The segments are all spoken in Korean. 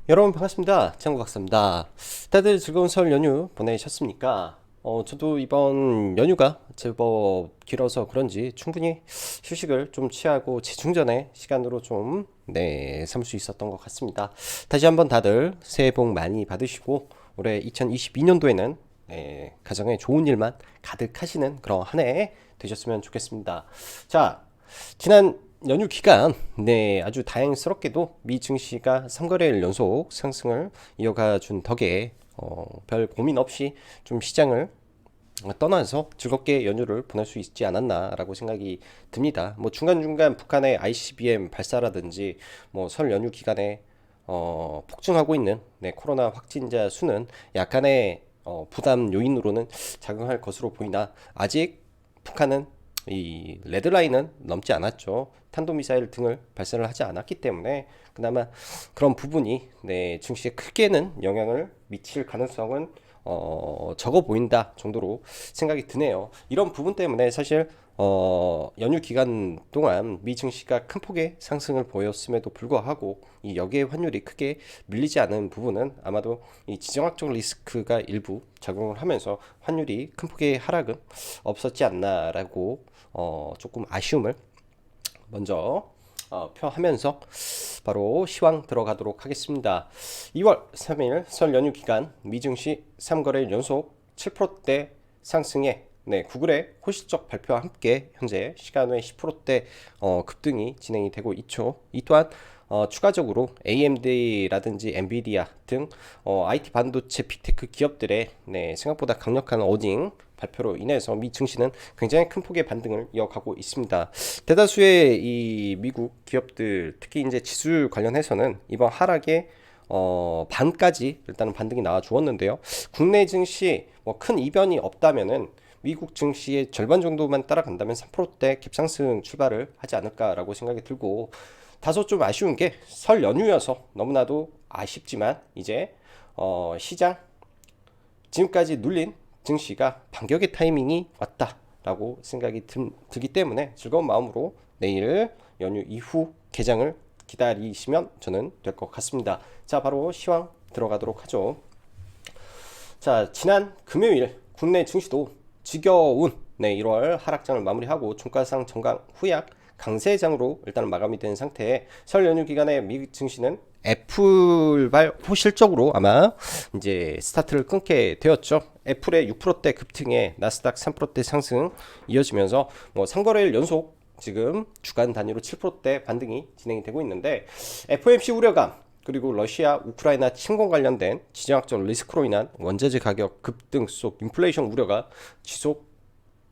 여러분 반갑습니다. 장구 박사입니다. 다들 즐거운 설 연휴 보내셨습니까? 저도 이번 연휴가 제법 길어서 그런지 충분히 휴식을 좀 취하고 재충전의 시간으로 좀, 삼을 수 있었던 것 같습니다. 다시 한번 다들 새해 복 많이 받으시고, 올해 2022년도에는 가정에 좋은 일만 가득하시는 그런 한 해 되셨으면 좋겠습니다. 자, 지난 연휴 기간, 아주 다행스럽게도 미 증시가 3거래일 연속 상승을 이어가 준 덕에 별 고민 없이 좀 시장을 떠나서 즐겁게 연휴를 보낼 수 있지 않았나라고 생각이 듭니다. 뭐 중간중간 북한의 ICBM 발사라든지 뭐 설 연휴 기간에 폭증하고 있는 코로나 확진자 수는 약간의 부담 요인으로는 작용할 것으로 보이나 아직 북한은 이 레드라인은 넘지 않았죠. 탄도미사일 등을 발사를 하지 않았기 때문에 그나마 그런 부분이 증시에 크게는 영향을 미칠 가능성은 적어 보인다 정도로 생각이 드네요. 이런 부분 때문에 사실 연휴 기간 동안 미 증시가 큰 폭의 상승을 보였음에도 불구하고 이 여기에 환율이 크게 밀리지 않은 부분은 아마도 이 지정학적 리스크가 일부 작용을 하면서 환율이 큰 폭의 하락은 없었지 않나라고 조금 아쉬움을 먼저 표하면서 바로 시황 들어가도록 하겠습니다. 2월 3일 설 연휴 기간 미증시 3거래일 연속 7%대 상승에 구글의 호실적 발표와 함께 현재 시간 외 10%대 급등이 진행이 되고 있죠. 이 또한 추가적으로 AMD라든지 엔비디아 등 IT 반도체 빅테크 기업들의 생각보다 강력한 어닝 발표로 인해서 미 증시는 굉장히 큰 폭의 반등을 이어가고 있습니다. 대다수의 이 미국 기업들 특히 이제 지수 관련해서는 이번 하락에 반까지 일단은 반등이 나와 주었는데요. 국내 증시 뭐 큰 이변이 없다면은 미국 증시의 절반 정도만 따라간다면 3%대 갭상승 출발을 하지 않을까라고 생각이 들고 다소 좀 아쉬운 게 설 연휴여서 너무나도 아쉽지만 이제 시장 지금까지 눌린 증시가 반격의 타이밍이 왔다라고 생각이 들기 때문에 즐거운 마음으로 내일 연휴 이후 개장을 기다리시면 저는 될 것 같습니다. 자, 바로 시황 들어가도록 하죠. 자, 지난 금요일 국내 증시도 지겨운 1월 하락장을 마무리하고 종가상 정강 후약 강세장으로 일단 마감이 된 상태에 설 연휴 기간에 미 증시는 애플발 호실적으로 아마 이제 스타트를 끊게 되었죠. 애플의 6%대 급등에 나스닥 3%대 상승 이어지면서 뭐 상거래일 연속 지금 주간 단위로 7%대 반등이 진행이 되고 있는데 FOMC 우려감 그리고 러시아 우크라이나 침공 관련된 지정학적 리스크로 인한 원자재 가격 급등 속 인플레이션 우려가 지속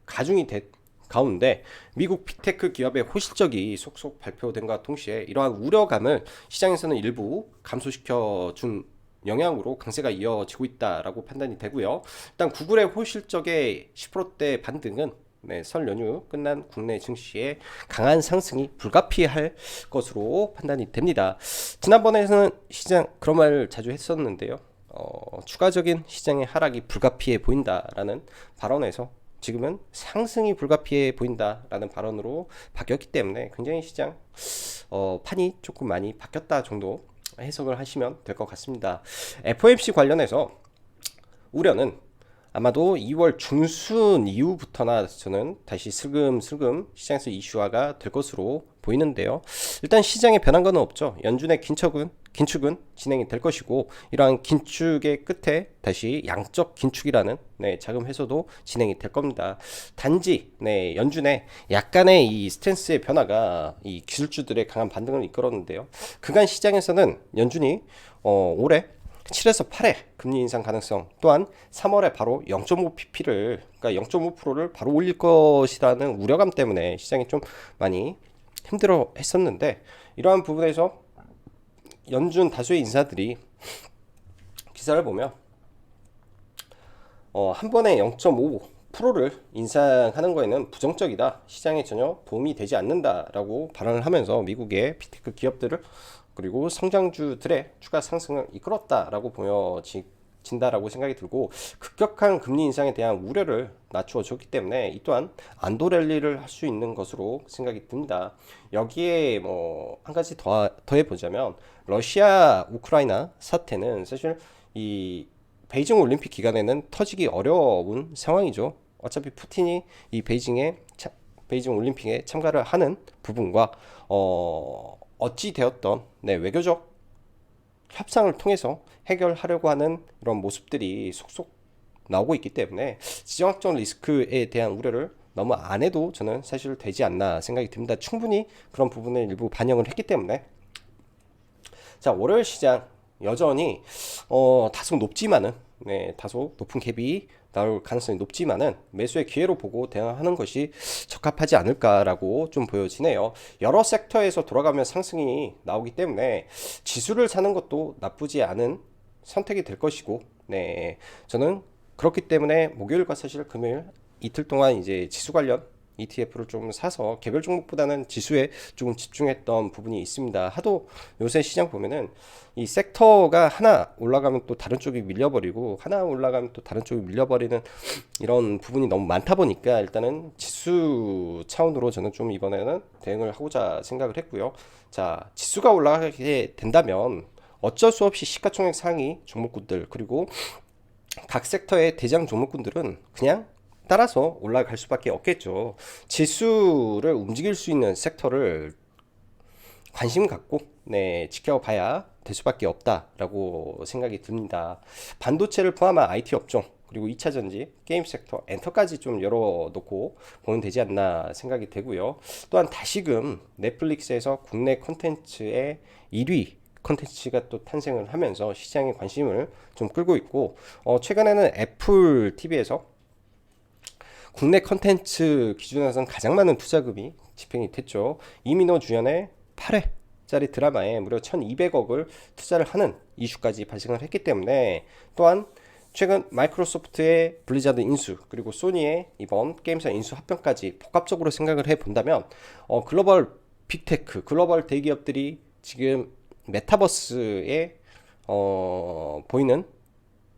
가중이 된 가운데 미국 빅테크 기업의 호실적이 속속 발표된과 동시에 이러한 우려감을 시장에서는 일부 감소시켜 준 영향으로 강세가 이어지고 있다라고 판단이 되고요. 일단 구글의 호실적의 10%대 반등은 설 연휴 끝난 국내 증시의 강한 상승이 불가피할 것으로 판단이 됩니다. 지난번에는 시장 그런 말 자주 했었는데요. 추가적인 시장의 하락이 불가피해 보인다라는 발언에서 지금은 상승이 불가피해 보인다라는 발언으로 바뀌었기 때문에 굉장히 시장 판이 조금 많이 바뀌었다 정도 해석을 하시면 될 것 같습니다. FOMC 관련해서 우려는 아마도 2월 중순 이후부터나 저는 다시 슬금슬금 시장에서 이슈화가 될 것으로 보이는데요. 일단 시장에 변한 건 없죠. 연준의 긴축은 진행이 될 것이고 이러한 긴축의 끝에 다시 양적 긴축이라는 자금 회수도 진행이 될 겁니다. 단지 연준의 약간의 이 스탠스의 변화가 이 기술주들의 강한 반등을 이끌었는데요. 그간 시장에서는 연준이 올해 7에서 8의 금리 인상 가능성 또한 3월에 바로 0.5pp를 그러니까 0.5%를 바로 올릴 것이라는 우려감 때문에 시장이 좀 많이 힘들어 했었는데 이러한 부분에서 연준 다수의 인사들이 기사를 보면 한 번에 0.5%를 인상하는 거에는 부정적이다. 시장에 전혀 도움이 되지 않는다라고 발언을 하면서 미국의 빅테크 기업들을 그리고 성장주들의 추가 상승을 이끌었다라고 보여지고 진다라고 생각이 들고 급격한 금리 인상에 대한 우려를 낮추어 줬기 때문에 이 또한 안도 랠리를 할 수 있는 것으로 생각이 듭니다. 여기에 뭐 한 가지 더해 보자면 러시아 우크라이나 사태는 사실 이 베이징 올림픽 기간에는 터지기 어려운 상황이죠. 어차피 푸틴이 이 베이징 올림픽에 참가를 하는 부분과 어찌 되었던 외교적 협상을 통해서 해결하려고 하는 이런 모습들이 속속 나오고 있기 때문에 지정학적 리스크에 대한 우려를 너무 안 해도 저는 사실 되지 않나 생각이 듭니다. 충분히 그런 부분을 일부 반영을 했기 때문에. 자, 월요일 시장 여전히 다소 높지만은 다소 높은 갭이 나올 가능성이 높지만은 매수의 기회로 보고 대응하는 것이 적합하지 않을까라고 좀 보여지네요. 여러 섹터에서 돌아가면 상승이 나오기 때문에 지수를 사는 것도 나쁘지 않은 선택이 될 것이고, 저는 그렇기 때문에 목요일과 사실 금요일 이틀 동안 이제 지수 관련 ETF를 좀 사서 개별 종목보다는 지수에 조금 집중했던 부분이 있습니다. 하도 요새 시장 보면은 이 섹터가 하나 올라가면 또 다른 쪽이 밀려버리고 하나 올라가면 또 다른 쪽이 밀려버리는 이런 부분이 너무 많다 보니까 일단은 지수 차원으로 저는 좀 이번에는 대응을 하고자 생각을 했고요. 자, 지수가 올라가게 된다면 어쩔 수 없이 시가총액 상위 종목군들 그리고 각 섹터의 대장 종목군들은 그냥 따라서 올라갈 수밖에 없겠죠. 지수를 움직일 수 있는 섹터를 관심 갖고 지켜봐야 될 수밖에 없다라고 생각이 듭니다. 반도체를 포함한 IT 업종 그리고 2차전지, 게임 섹터, 엔터까지 좀 열어놓고 보면 되지 않나 생각이 되고요. 또한 다시금 넷플릭스에서 국내 콘텐츠의 1위 콘텐츠가 또 탄생을 하면서 시장의 관심을 좀 끌고 있고 최근에는 애플 TV에서 국내 컨텐츠 기준에서는 가장 많은 투자금이 집행이 됐죠. 이민호 주연의 8회짜리 드라마에 무려 1200억을 투자를 하는 이슈까지 발생을 했기 때문에 또한 최근 마이크로소프트의 블리자드 인수 그리고 소니의 이번 게임사 인수 합병까지 복합적으로 생각을 해본다면 글로벌 빅테크, 글로벌 대기업들이 지금 메타버스에 보이는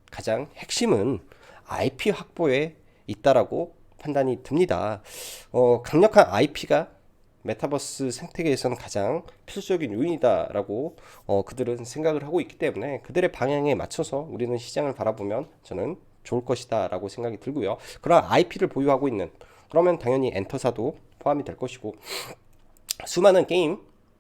가장 핵심은 IP 확보에 있다라고 판단이 듭니다. 강력한 IP가 메타버스 생태계에서는 가장 필수적인 요인이다라고 그들은 생각을 하고 있기 때문에 그들의 방향에 맞춰서 우리는 시장을 바라보면 저는 좋을 것이다라고 생각이 들고요. 그런 IP를 보유하고 있는 그러면 당연히 엔터사도 포함이 될 것이고 수많은 게임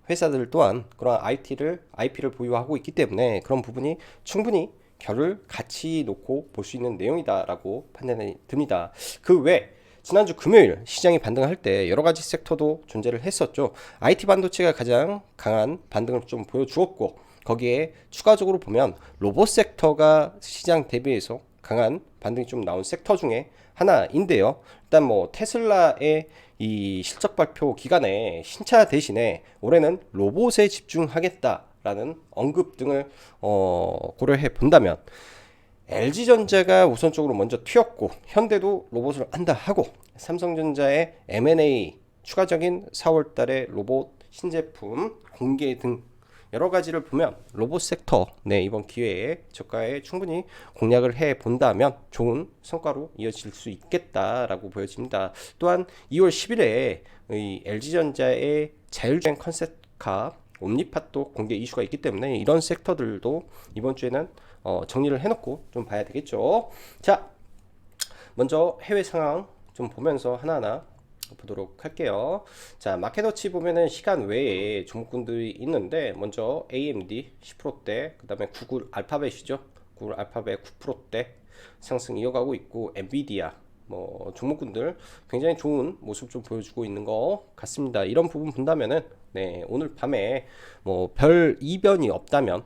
회사들 또한 그런 IP를 보유하고 있기 때문에 그런 부분이 충분히 결을 같이 놓고 볼 수 있는 내용이다라고 판단이 듭니다. 그 외 지난주 금요일 시장이 반등할 때 여러 가지 섹터도 존재를 했었죠. IT 반도체가 가장 강한 반등을 좀 보여주었고 거기에 추가적으로 보면 로봇 섹터가 시장 대비해서 강한 반등이 좀 나온 섹터 중에 하나인데요. 일단 뭐 테슬라의 이 실적 발표 기간에 신차 대신에 올해는 로봇에 집중하겠다라는 언급 등을 고려해 본다면 LG전자가 우선적으로 먼저 튀었고 현대도 로봇을 한다 하고 삼성전자의 M&A 추가적인 4월달에 로봇 신제품 공개 등 여러 가지를 보면 로봇 섹터 이번 기회에 저가에 충분히 공략을 해 본다면 좋은 성과로 이어질 수 있겠다라고 보여집니다. 또한 2월 10일에 LG전자의 자율주행 컨셉카 옴니팟도 공개 이슈가 있기 때문에 이런 섹터들도 이번 주에는 정리를 해놓고 좀 봐야 되겠죠. 자, 먼저 해외 상황 좀 보면서 하나하나 보도록 할게요. 자, 마켓워치 보면은 시간 외에 종목군들이 있는데 먼저 AMD 10%대, 그 다음에 구글 알파벳이죠. 구글 알파벳 9%대 상승 이어가고 있고 엔비디아 뭐 종목군들 굉장히 좋은 모습 좀 보여주고 있는 것 같습니다. 이런 부분 본다면은 오늘 밤에 뭐 별 이변이 없다면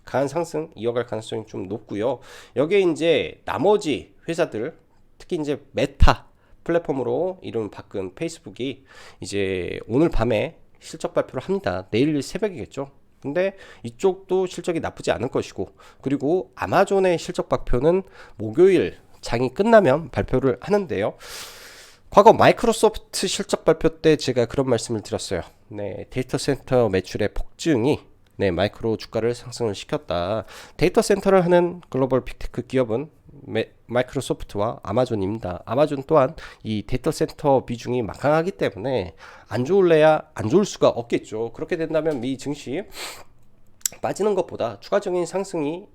강한 상승 이어갈 가능성이 좀 높고요. 여기에 이제 나머지 회사들 특히 이제 메타 플랫폼으로 이름 바꾼 페이스북이 이제 오늘 밤에 실적 발표를 합니다. 내일 새벽이겠죠. 근데 이쪽도 실적이 나쁘지 않을 것이고 그리고 아마존의 실적 발표는 목요일 장이 끝나면 발표를 하는데요. 과거 마이크로소프트 실적 발표 때 제가 그런 말씀을 드렸어요. 데이터 센터 매출의 폭증이 네, 마이크로 주가를 상승을 시켰다. 데이터 센터를 하는 글로벌 빅테크 기업은 마이크로소프트와 아마존입니다. 아마존 또한 이 데이터 센터 비중이 막강하기 때문에 안 좋을래야 안 좋을 수가 없겠죠. 그렇게 된다면 미 증시 빠지는 것보다 추가적인 상승이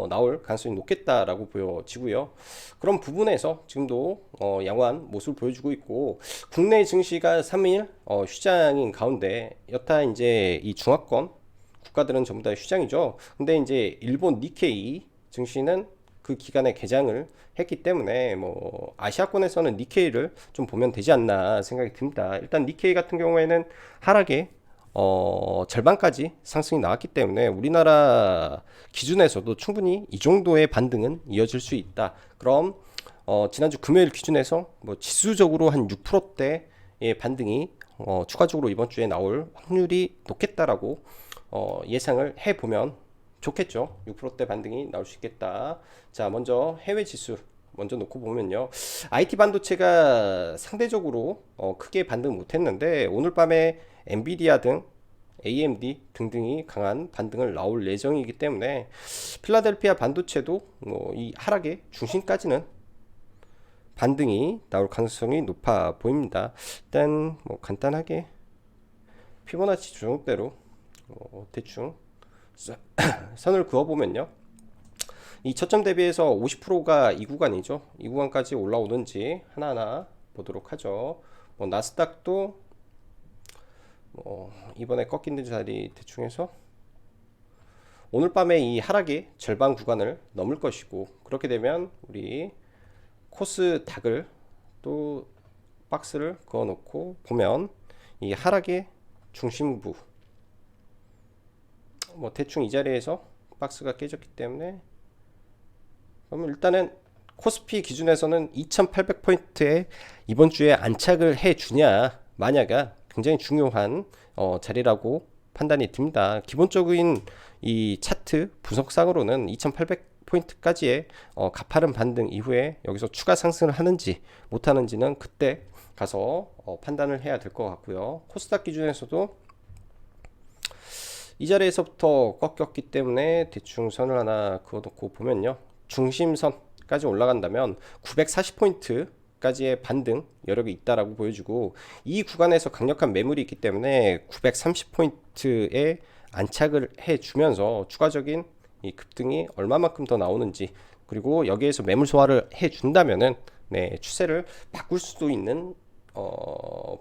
나올 가능성이 높겠다라고 보여지고요. 그런 부분에서 지금도 양호한 모습을 보여주고 있고, 국내 증시가 3일 휴장인 가운데 여타 이제 이 중화권 국가들은 전부 다 휴장이죠. 근데 이제 일본 니케이 증시는 그 기간에 개장을 했기 때문에 뭐 아시아권에서는 니케이를 좀 보면 되지 않나 생각이 듭니다. 일단 니케이 같은 경우에는 하락에 절반까지 상승이 나왔기 때문에 우리나라 기준에서도 충분히 이 정도의 반등은 이어질 수 있다. 그럼 지난주 금요일 기준에서 뭐 지수적으로 한 6%대의 반등이 추가적으로 이번 주에 나올 확률이 높겠다라고 예상을 해보면 좋겠죠. 6%대 반등이 나올 수 있겠다. 자, 먼저 해외 지수 먼저 놓고 보면요, IT 반도체가 상대적으로 크게 반등 못했는데 오늘 밤에 엔비디아 등 AMD 등등이 강한 반등을 나올 예정이기 때문에 필라델피아 반도체도 이 하락의 중심까지는 반등이 나올 가능성이 높아 보입니다. 일단 뭐 간단하게 피보나치 조정대로 대충 선을 그어 보면요, 이 저점 대비해서 50%가 이 구간이죠. 이 구간까지 올라오는지 하나하나 보도록 하죠. 뭐 나스닥도 이번에 꺾인 자리 대충 해서 오늘 밤에 이 하락의 절반 구간을 넘을 것이고, 그렇게 되면 우리 코스닥을 또 박스를 그어 놓고 보면 이 하락의 중심부 뭐 대충 이 자리에서 박스가 깨졌기 때문에, 그러면 일단은 코스피 기준에서는 2800포인트에 이번 주에 안착을 해 주냐 마냐가 굉장히 중요한 자리라고 판단이 듭니다. 기본적인 이 차트 분석상으로는 2800포인트까지의 가파른 반등 이후에 여기서 추가 상승을 하는지 못하는지는 그때 가서 판단을 해야 될 것 같고요. 코스닥 기준에서도 이 자리에서부터 꺾였기 때문에 대충 선을 하나 그어놓고 보면요, 중심선까지 올라간다면 940포인트까지의 반등 여력이 있다라고 보여주고, 이 구간에서 강력한 매물이 있기 때문에 930포인트에 안착을 해주면서 추가적인 이 급등이 얼마만큼 더 나오는지, 그리고 여기에서 매물 소화를 해준다면은 네, 추세를 바꿀 수도 있는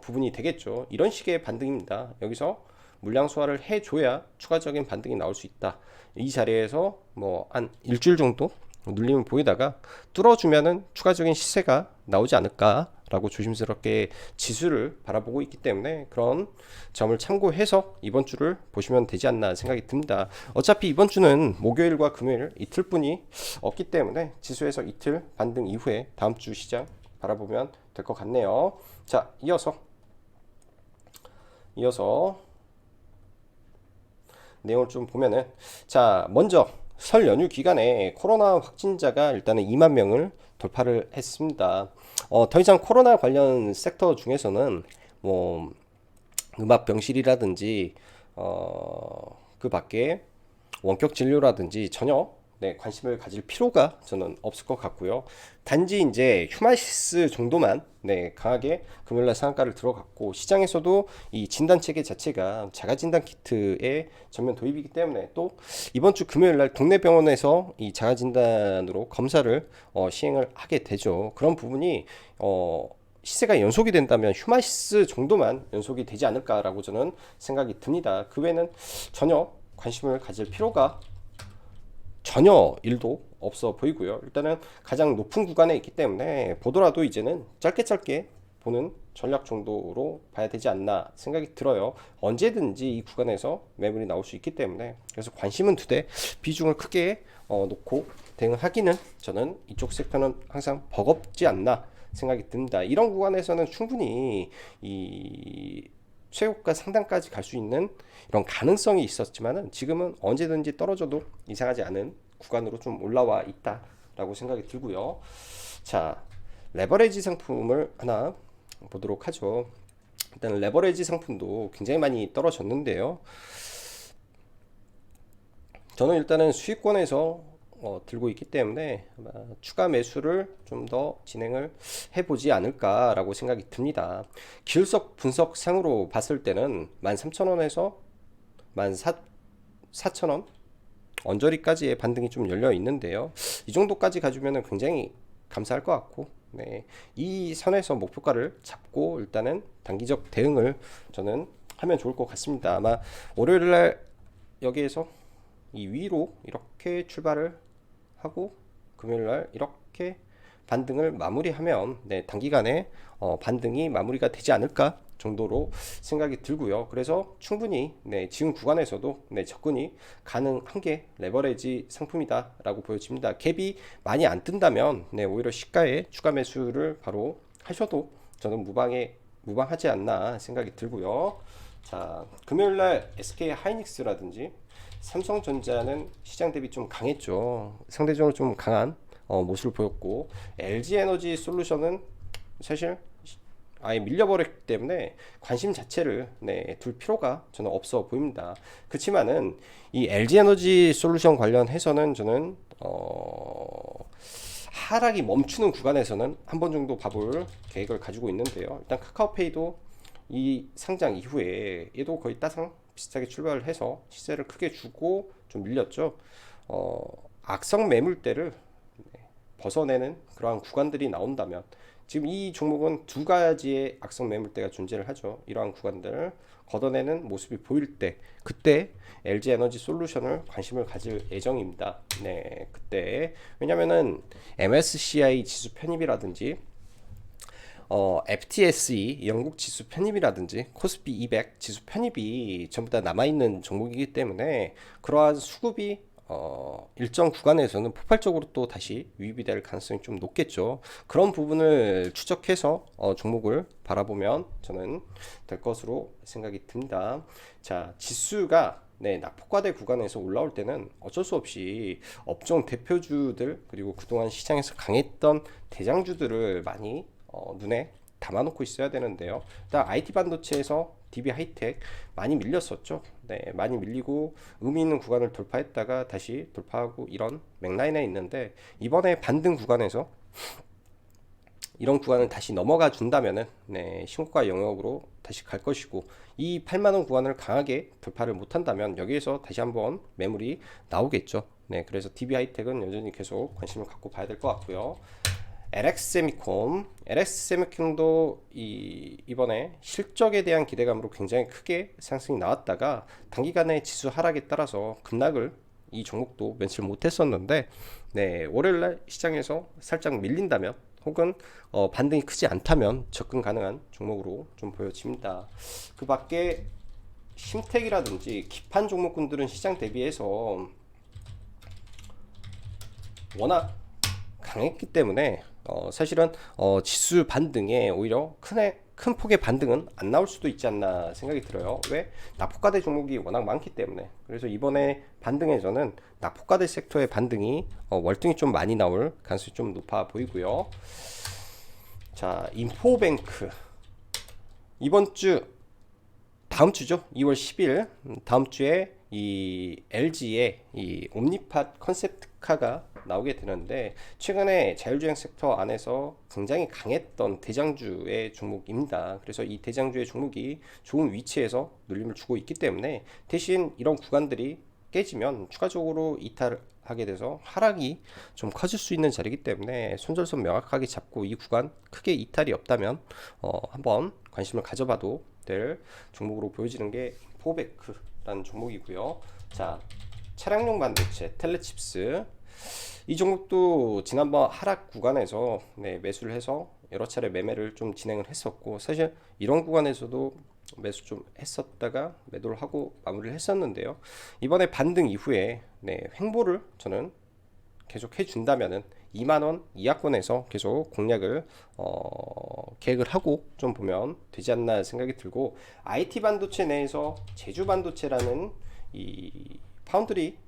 부분이 되겠죠. 이런 식의 반등입니다. 여기서 물량 소화를 해줘야 추가적인 반등이 나올 수 있다. 이 자리에서 뭐 한 일주일 정도 눌림을 보이다가 뚫어주면은 추가적인 시세가 나오지 않을까라고 조심스럽게 지수를 바라보고 있기 때문에 그런 점을 참고해서 이번 주를 보시면 되지 않나 생각이 듭니다. 어차피 이번 주는 목요일과 금요일 이틀뿐이 없기 때문에 지수에서 이틀 반등 이후에 다음 주 시장 바라보면 될 것 같네요. 자, 이어서 내용을 좀 보면은, 자, 먼저 설 연휴 기간에 코로나 확진자가 일단은 2만 명을 돌파를 했습니다. 더 이상 코로나 관련 섹터 중에서는 뭐 음압 병실이라든지 그 밖에 원격 진료라든지 전혀 네, 관심을 가질 필요가 저는 없을 것 같고요. 단지 이제 휴마시스 정도만 네, 강하게 금요일날 상한가를 들어갔고, 시장에서도 이 진단 체계 자체가 자가 진단 키트의 전면 도입이기 때문에 또 이번 주 금요일날 동네 병원에서 이 자가 진단으로 검사를 시행을 하게 되죠. 그런 부분이 시세가 연속이 된다면 휴마시스 정도만 연속이 되지 않을까라고 저는 생각이 듭니다. 그 외에는 전혀 관심을 가질 필요가 전혀 일도 없어 보이고요. 일단은 가장 높은 구간에 있기 때문에 보더라도 이제는 짧게 보는 전략 정도로 봐야 되지 않나 생각이 들어요. 언제든지 이 구간에서 매물이 나올 수 있기 때문에, 그래서 관심은 두되 비중을 크게 놓고 대응하기는 저는 이쪽 섹터는 항상 버겁지 않나 생각이 듭니다. 이런 구간에서는 충분히 이 최고가 상단까지 갈 수 있는 이런 가능성이 있었지만은 지금은 언제든지 떨어져도 이상하지 않은 구간으로 좀 올라와 있다라고 생각이 들고요. 자, 레버리지 상품을 하나 보도록 하죠. 일단 레버리지 상품도 굉장히 많이 떨어졌는데요. 저는 일단은 수익권에서 들고 있기 때문에 아마 추가 매수를 좀 더 진행을 해보지 않을까라고 생각이 듭니다. 기술적 분석상으로 봤을 때는 13,000원에서 14,000원 언저리까지의 반등이 좀 열려 있는데요. 이 정도까지 가주면 굉장히 감사할 것 같고, 네, 이 선에서 목표가를 잡고 일단은 단기적 대응을 저는 하면 좋을 것 같습니다. 아마 월요일날 여기에서 이 위로 이렇게 출발을 하고 금요일날 이렇게 반등을 마무리하면, 네, 단기간에 반등이 마무리가 되지 않을까 정도로 생각이 들고요. 그래서 충분히, 네, 지금 구간에서도, 네, 접근이 가능한 게 레버리지 상품이다 라고 보여집니다. 갭이 많이 안 뜬다면, 네, 오히려 시가에 추가 매수를 바로 하셔도 저는 무방하지 않나 생각이 들고요. 자, 금요일날 SK 하이닉스라든지 삼성전자는 시장 대비 좀 강했죠. 상대적으로 좀 강한 모습을 보였고, LG에너지 솔루션은 사실 아예 밀려버렸기 때문에 관심 자체를, 네, 둘 필요가 저는 없어 보입니다. 그렇지만은 이 LG에너지 솔루션 관련해서는 저는 하락이 멈추는 구간에서는 한 번 정도 봐볼 계획을 가지고 있는데요. 일단 카카오페이도 이 상장 이후에 얘도 거의 따상 비슷하게 출발을 해서 시세를 크게 주고 좀 밀렸죠. 악성 매물대를, 네, 벗어내는 그러한 구간들이 나온다면, 지금 이 종목은 두 가지의 악성 매물대가 존재를 하죠. 이러한 구간들 걷어내는 모습이 보일 때, 그때 LG 에너지 솔루션을 관심을 가질 예정입니다. 네, 그때. 왜냐면은 MSCI 지수 편입이라든지 FTSE 영국 지수 편입이라든지 코스피 200 지수 편입이 전부 다 남아있는 종목이기 때문에 그러한 수급이 일정 구간에서는 폭발적으로 또 다시 유입이 될 가능성이 좀 높겠죠. 그런 부분을 추적해서 종목을 바라보면 저는 될 것으로 생각이 듭니다. 자, 지수가, 네, 낙폭과대 구간에서 올라올 때는 어쩔 수 없이 업종 대표주들 그리고 그동안 시장에서 강했던 대장주들을 많이 눈에 담아놓고 있어야 되는데요. 일단 IT 반도체에서 DB 하이텍 많이 밀렸었죠. 네, 많이 밀리고 의미 있는 구간을 돌파했다가 다시 돌파하고 이런 맥라인에 있는데, 이번에 반등 구간에서 이런 구간을 다시 넘어가 준다면은, 네, 신고가 영역으로 다시 갈 것이고, 이 8만원 구간을 강하게 돌파를 못한다면 여기에서 다시 한번 매물이 나오겠죠. 네, 그래서 DB 하이텍은 여전히 계속 관심을 갖고 봐야 될 것 같고요. LX세미콤도 이번에 실적에 대한 기대감으로 굉장히 크게 상승이 나왔다가 단기간에 지수 하락에 따라서 급락을 이 종목도 며칠 못했었는데, 네, 월요일날 시장에서 살짝 밀린다면 혹은 반등이 크지 않다면 접근 가능한 종목으로 좀 보여집니다. 그 밖에 심택이라든지 기판 종목군들은 시장 대비해서 워낙 강했기 때문에 사실은 지수 반등에 오히려 큰 폭의 반등은 안 나올 수도 있지 않나 생각이 들어요. 왜? 낙폭과대 종목이 워낙 많기 때문에. 그래서 이번에 반등에서는 낙폭과대 섹터의 반등이 월등히 좀 많이 나올 가능성이 좀 높아 보이고요. 자, 인포뱅크 다음 주죠. 2월 10일 다음 주에 이 LG의 이 옴니팟 컨셉트카가 나오게 되는데, 최근에 자율주행 섹터 안에서 굉장히 강했던 대장주의 종목입니다. 그래서 이 대장주의 종목이 좋은 위치에서 눌림을 주고 있기 때문에, 대신 이런 구간들이 깨지면 추가적으로 이탈하게 돼서 하락이 좀 커질 수 있는 자리이기 때문에 손절선 명확하게 잡고 이 구간 크게 이탈이 없다면 한번 관심을 가져봐도 될 종목으로 보여지는 게 포베크라는 종목이고요. 자, 차량용 반도체 텔레칩스, 이 종목도 지난번 하락 구간에서, 네, 매수를 해서 여러 차례 매매를 좀 진행을 했었고, 사실 이런 구간에서도 매수 좀 했었다가 매도를 하고 마무리를 했었는데요. 이번에 반등 이후에, 네, 횡보를 저는 계속 해준다면은 2만원 이하권에서 계속 공략을 계획을 하고 좀 보면 되지 않나 생각이 들고, IT 반도체 내에서 제주 반도체라는 이 파운드리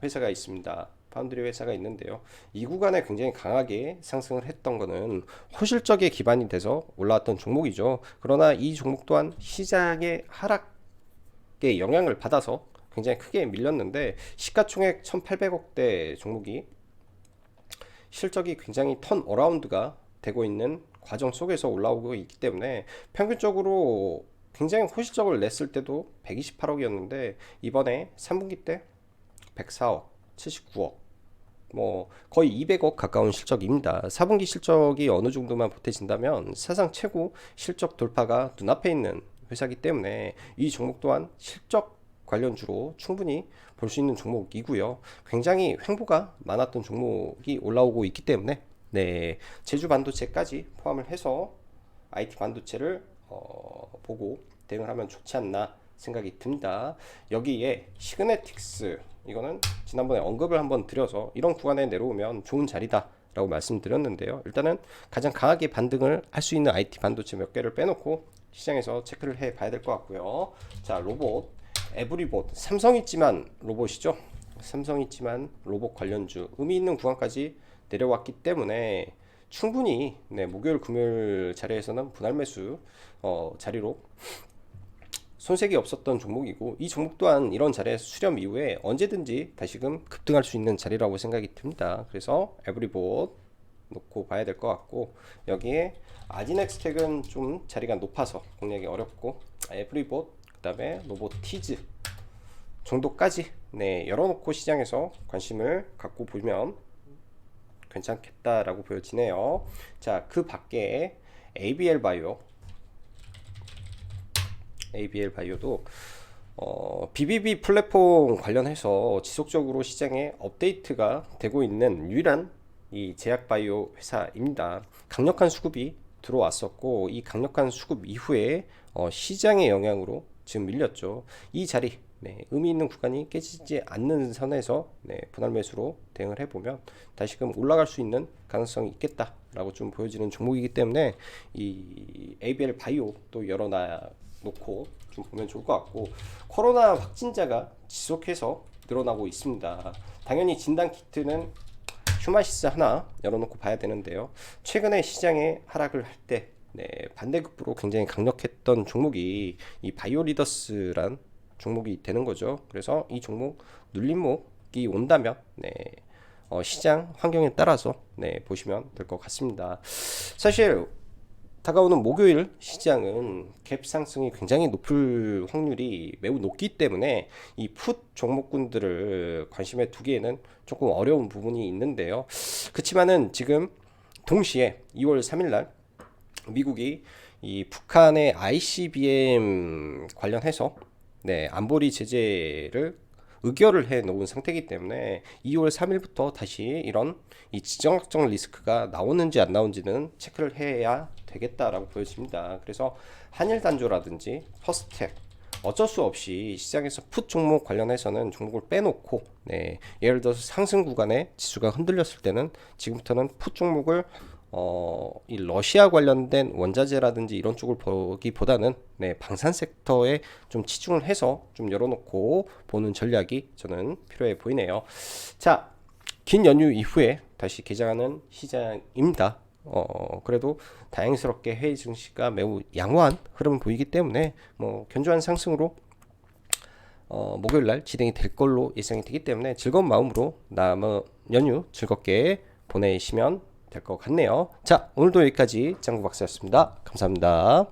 회사가 있습니다. 파운드리 회사가 있는데요. 이 구간에 굉장히 강하게 상승을 했던 거는 호실적에 기반이 돼서 올라왔던 종목이죠. 그러나 이 종목 또한 시장의 하락에 영향을 받아서 굉장히 크게 밀렸는데 시가총액 1800억대 종목이 실적이 굉장히 턴 어라운드가 되고 있는 과정 속에서 올라오고 있기 때문에 평균적으로 굉장히 호실적을 냈을 때도 128억이었는데 이번에 3분기 때 104억, 79억, 뭐 거의 200억 가까운 실적입니다. 4분기 실적이 어느 정도만 보태진다면 사상 최고 실적 돌파가 눈앞에 있는 회사이기 때문에 이 종목 또한 실적 관련주로 충분히 볼 수 있는 종목이고요. 굉장히 횡보가 많았던 종목이 올라오고 있기 때문에 네, 제주 반도체까지 포함을 해서 IT 반도체를 보고 대응을 하면 좋지 않나 생각이 듭니다. 여기에 시그네틱스, 이거는 지난번에 언급을 한번 드려서 이런 구간에 내려오면 좋은 자리다 라고 말씀드렸는데요. 일단은 가장 강하게 반등을 할 수 있는 IT 반도체 몇 개를 빼놓고 시장에서 체크를 해 봐야 될 것 같고요. 자, 로봇, 에브리봇, 삼성 있지만 로봇이죠. 삼성 있지만 로봇 관련주 의미 있는 구간까지 내려왔기 때문에 충분히 네, 목요일 금요일 자리에서는 분할 매수 자리로 손색이 없었던 종목이고, 이 종목 또한 이런 자리에서 수렴 이후에 언제든지 다시금 급등할 수 있는 자리라고 생각이 듭니다. 그래서 에브리봇 놓고 봐야 될 것 같고, 여기에 아지넥스텍은 좀 자리가 높아서 공략이 어렵고, 에브리봇 그 다음에 로보티즈 정도까지 네, 열어놓고 시장에서 관심을 갖고 보면 괜찮겠다라고 보여지네요. 자, 그 밖에 ABL 바이오도 BBB 플랫폼 관련해서 지속적으로 시장에 업데이트가 되고 있는 유일한 이 제약 바이오 회사입니다. 강력한 수급이 들어왔었고, 이 강력한 수급 이후에 시장의 영향으로 지금 밀렸죠. 이 자리 네, 의미 있는 구간이 깨지지 않는 선에서 네, 분할 매수로 대응을 해보면 다시금 올라갈 수 있는 가능성이 있겠다라고 좀 보여지는 종목이기 때문에 이 ABL 바이오 또 열어놔 놓고 좀 보면 좋을 것 같고, 코로나 확진자가 지속해서 늘어나고 있습니다. 당연히 진단 키트는 휴마시스 하나 열어놓고 봐야 되는데요. 최근에 시장에 하락을 할 때 네, 반대급부로 굉장히 강력했던 종목이 이 바이오리더스란 종목이 되는 거죠. 그래서 이 종목 눌림목이 온다면 네, 시장 환경에 따라서 네, 보시면 될 것 같습니다. 사실 다가오는 목요일 시장은 갭 상승이 굉장히 높을 확률이 매우 높기 때문에 이 풋 종목군들을 관심에 두기에는 조금 어려운 부분이 있는데요. 그렇지만은 지금 동시에 2월 3일 날 미국이 이 북한의 ICBM 관련해서 네, 안보리 제재를 의결을 해 놓은 상태이기 때문에 2월 3일부터 다시 이런 이 지정학적 리스크가 나오는지 안 나오는지는 체크를 해야 되겠다라고 보여집니다. 그래서 한일 단조라든지 퍼스텍 어쩔 수 없이 시장에서 풋 종목 관련해서는 종목을 빼놓고 네, 예를 들어서 상승 구간에 지수가 흔들렸을 때는 지금부터는 풋 종목을 이 러시아 관련된 원자재라든지 이런 쪽을 보기보다는 네, 방산 섹터에 좀 치중을 해서 좀 열어놓고 보는 전략이 저는 필요해 보이네요. 자, 긴 연휴 이후에 다시 개장하는 시장입니다. 그래도 다행스럽게 해외 증시가 매우 양호한 흐름을 보이기 때문에 뭐 견조한 상승으로 목요일날 진행이 될 걸로 예상이 되기 때문에 즐거운 마음으로 남은 연휴 즐겁게 보내시면 될 것 같네요. 자, 오늘도 여기까지 짱구 박사였습니다. 감사합니다.